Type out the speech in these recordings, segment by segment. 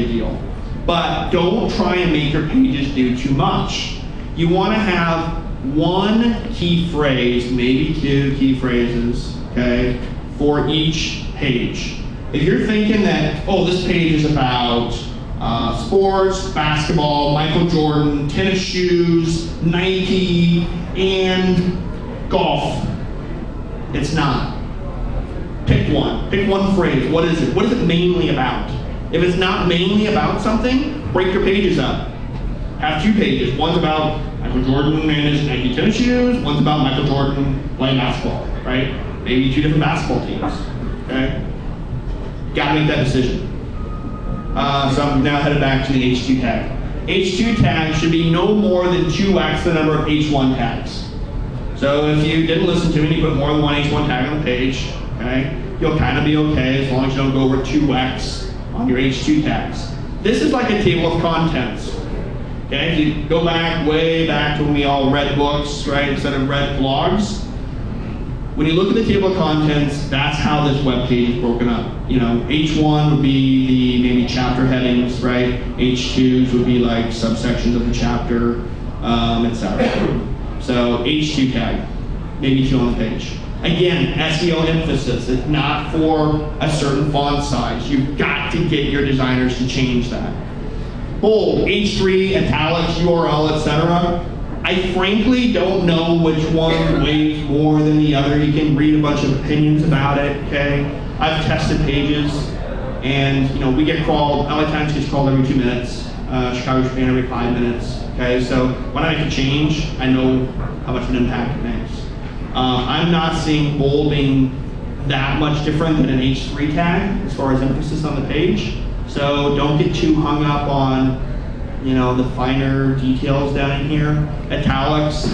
deal. But don't try and make your pages do too much. You want to have one key phrase, maybe two key phrases, okay, for each page. If you're thinking that, oh, this page is about sports, basketball, Michael Jordan, tennis shoes, Nike, and golf, it's not. Pick one. Pick one phrase. What is it? What is it mainly about? If it's not mainly about something, break your pages up. Have two pages. One's about Michael Jordan and his Nike tennis shoes. One's about Michael Jordan playing basketball, right? Maybe two different basketball teams, okay? Gotta make that decision. So I'm now headed back to the H2 tag. H2 tag should be no more than 2x the number of H1 tags. So if you didn't listen to me and you put more than one H1 tag on the page, okay, you'll kind of be okay as long as you don't go over 2x on your H2 tags. This is like a table of contents. Okay, if you go back, way back to when we all read books, right, instead of read blogs, when you look at the table of contents, that's how this web page is broken up. You know, H1 would be the maybe chapter headings, right? H2s would be like subsections of the chapter, etc. So H2 tag, maybe two on the page. Again, SEO emphasis. It's not for a certain font size. You've got to get your designers to change that. Bold, H3, italics, URL, etc. I frankly don't know which one weighs more than the other. You can read a bunch of opinions about it, okay? I've tested pages, and you know, we get called, LA Times gets called every 2 minutes, Chicago Tribune every 5 minutes, okay? So when I make a change, I know how much of an impact it makes. I'm not seeing bold being that much different than an H3 tag as far as emphasis on the page. So don't get too hung up on, you know, the finer details down in here. Italics,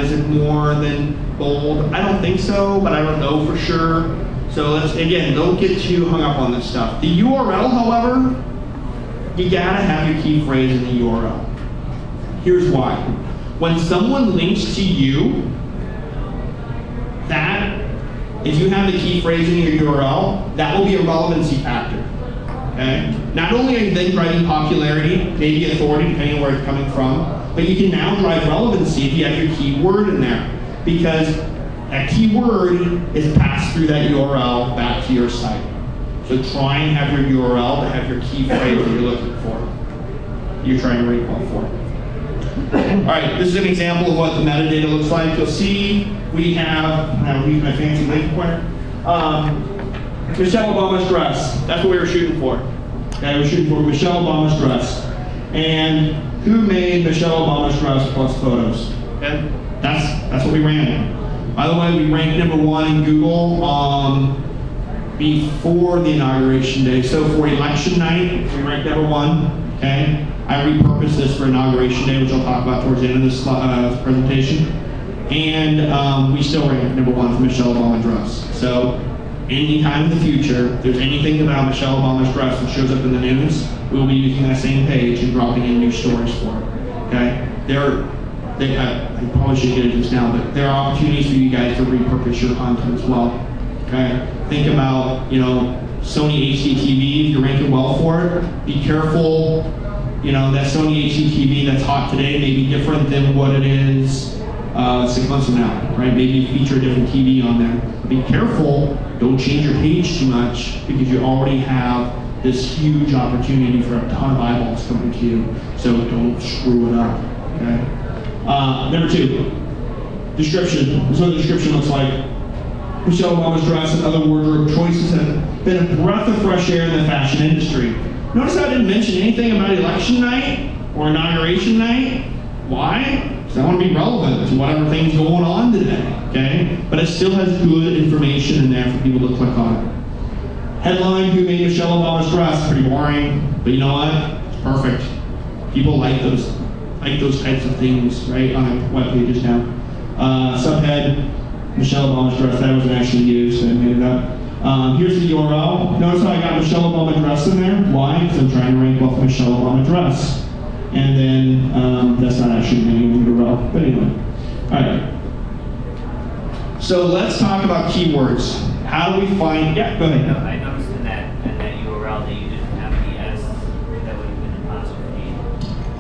is it more than bold? I don't think so, but I don't know for sure. So let's, again, don't get too hung up on this stuff. The URL, however, you gotta have your key phrase in the URL. Here's why. When someone links to you, that, if you have the key phrase in your URL, that will be a relevancy factor. Okay? Not only are you then driving popularity, maybe authority, depending on where it's coming from, but you can now drive relevancy if you have your keyword in there. Because that keyword is passed through that URL back to your site. So try and have your URL to have your key phrase that you're looking for. You're trying to rank well for. All right, this is an example of what the metadata looks like. You'll see we have, I'll use my fancy link pointer. Michelle Obama's dress. That's what we were shooting for. Okay, we were shooting for Michelle Obama's dress. And who made Michelle Obama's dress plus photos? Okay, that's what we ran. By the way, we ranked #1 in Google before the inauguration day. So for election night, we ranked #1. Okay, I repurposed this for inauguration day, which I'll talk about towards the end of this presentation. And we still ranked #1 for Michelle Obama's dress. So anytime in the future, if there's anything about Michelle Obama's dress that shows up in the news, we'll be using that same page and dropping in new stories for it. Okay? I probably should get into this now, but there are opportunities for you guys to repurpose your content as well. Okay? Think about, you know, Sony HDTV, if you're ranking well for it, be careful. You know, that Sony HDTV that's hot today may be different than what it is 6 months from now, right? Maybe feature a different TV on there. Be careful, don't change your page too much because you already have this huge opportunity for a ton of eyeballs coming to you, so don't screw it up, okay? Number 2, description. This is what the description looks like. Michelle Obama's dress and other wardrobe choices have been a breath of fresh air in the fashion industry. Notice how I didn't mention anything about election night or inauguration night. Why? Because I want to be relevant to whatever thing's going on today, okay? But it still has good information in there for people to click on it. Headline, who made Michelle Obama's dress? Pretty boring, but you know what? It's perfect. People like those types of things, right, on web pages now. Subhead, Michelle Obama's dress. That wasn't actually used, so I made it up. Here's the URL. Notice how I got Michelle Obama dress in there. Why? Because I'm trying to rank off Michelle Obama dress. And then that's not actually the name of the URL, but anyway. All right. So let's talk about keywords. How do we find? Yeah, go ahead. I noticed in that URL that you didn't have the S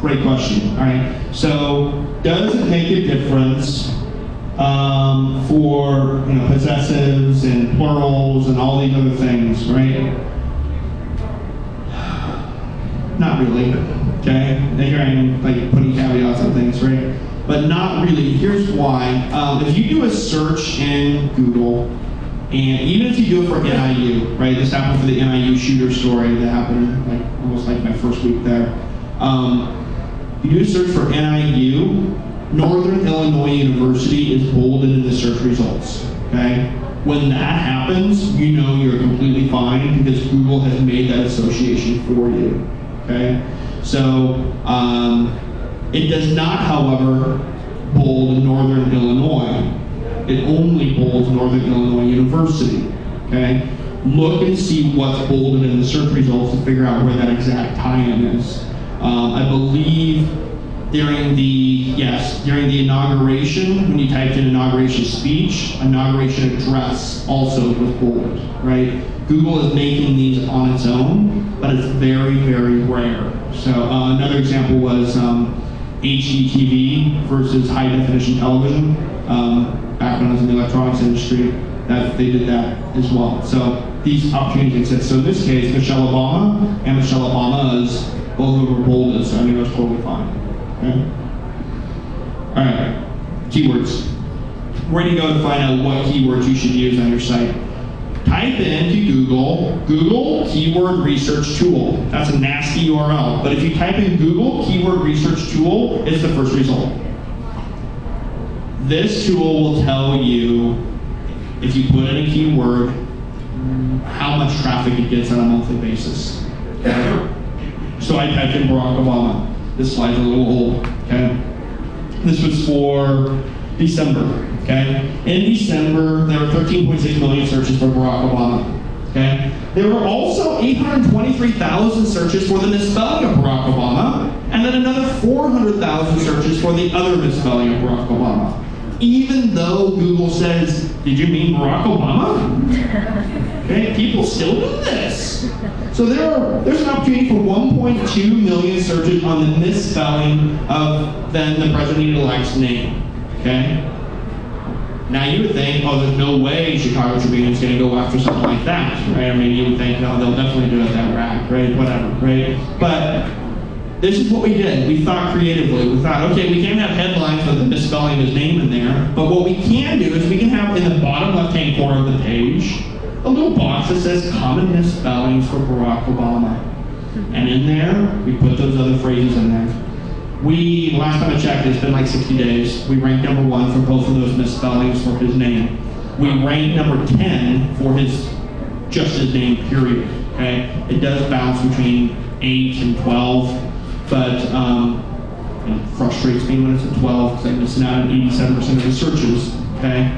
Great question. All right. So, does it make a difference for possessives and plurals and all these other things, right? Not really. Okay. And here I am like putting caveats on things, right? But not really. Here's why. If you do a search in Google, and even if you do it for NIU, right? This happened for the NIU shooter story that happened like almost like my first week there. You do a search for NIU, Northern Illinois University is bolded in the search results, okay? When that happens, you know you're completely fine because Google has made that association for you, okay? So, it does not, however, bold Northern Illinois. It only bolds Northern Illinois University, okay? Look and see what's bolded in the search results to figure out where that exact tie-in is. I believe during the inauguration, when you typed in inauguration speech, inauguration address also was bolded, right? Google is making these on its own, but it's very, very rare. So another example was HDTV versus high definition television. Back when I was in the electronics industry, that they did that as well. So these opportunities exist. So in this case, Michelle Obama and Michelle Obama's both of them were bolded, so I think that's totally fine. Okay? All right, keywords. Where do you go to find out what keywords you should use on your site? Type into Google Keyword Research Tool. That's a nasty URL. But if you type in Google Keyword Research Tool, it's the first result. This tool will tell you, if you put in a keyword, how much traffic it gets on a monthly basis. Okay? So I typed in Barack Obama. This slide's a little old, okay? This was for December, okay? In December, there were 13.6 million searches for Barack Obama, okay? There were also 823,000 searches for the misspelling of Barack Obama, and then another 400,000 searches for the other misspelling of Barack Obama. Even though Google says, did you mean Barack Obama? Okay, people still do this. So there's an opportunity for 1.2 million searches on the misspelling of then the president-elect's name, okay? Now you would think, oh, there's no way Chicago Tribune is going to go after something like that, right? Or maybe you would think, no, they'll definitely do it that rack, right? Whatever, right? But this is what we did. We thought creatively. We thought, okay, we can't have headlines with the misspelling of his name in there, but what we can do is we can have in the bottom left-hand corner of the page a little box that says common misspellings for Barack Obama. And in there, we put those other phrases in there. Last time I checked, it's been like 60 days. We ranked number 1 for both of those misspellings for his name. We ranked number 10 for just his name, period. Okay? It does bounce between 8 and 12, but it frustrates me when it's at 12 because I'm missing out on 87% of the searches. Okay?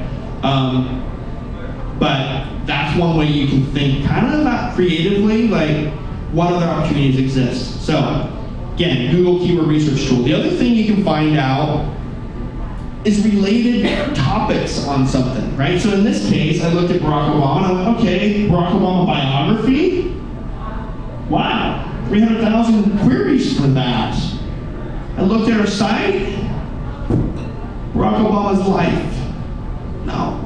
But that's one way you can think kind of about creatively, like what other opportunities exist. So, again, Google Keyword Research Tool. The other thing you can find out is related topics on something, right? So in this case, I looked at Barack Obama, and I went, okay, Barack Obama biography? Wow, 300,000 queries for that. I looked at her site, Barack Obama's life. No.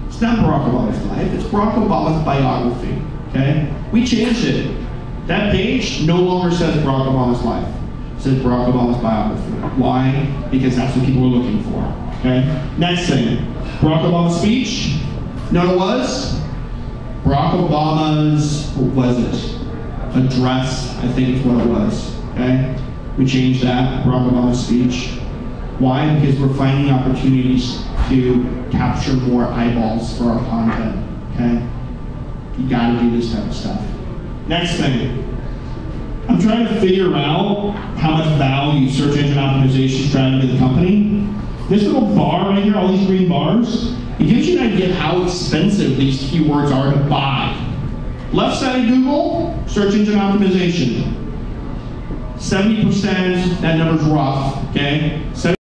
It's not Barack Obama's life, it's Barack Obama's biography, okay? We changed it. That page no longer says Barack Obama's life. It says Barack Obama's biography. Why? Because that's what people were looking for, okay? Next thing, Barack Obama's speech. You know what it was? Barack Obama's, what was it? Address, I think is what it was, okay? We changed that, Barack Obama's speech. Why? Because we're finding opportunities to capture more eyeballs for our content, okay? You gotta do this type of stuff. Next thing, I'm trying to figure out how much value search engine optimization is driving to the company. This little bar right here, all these green bars, it gives you an idea of how expensive these keywords are to buy. Left side of Google, search engine optimization. 70%, that number's rough, okay?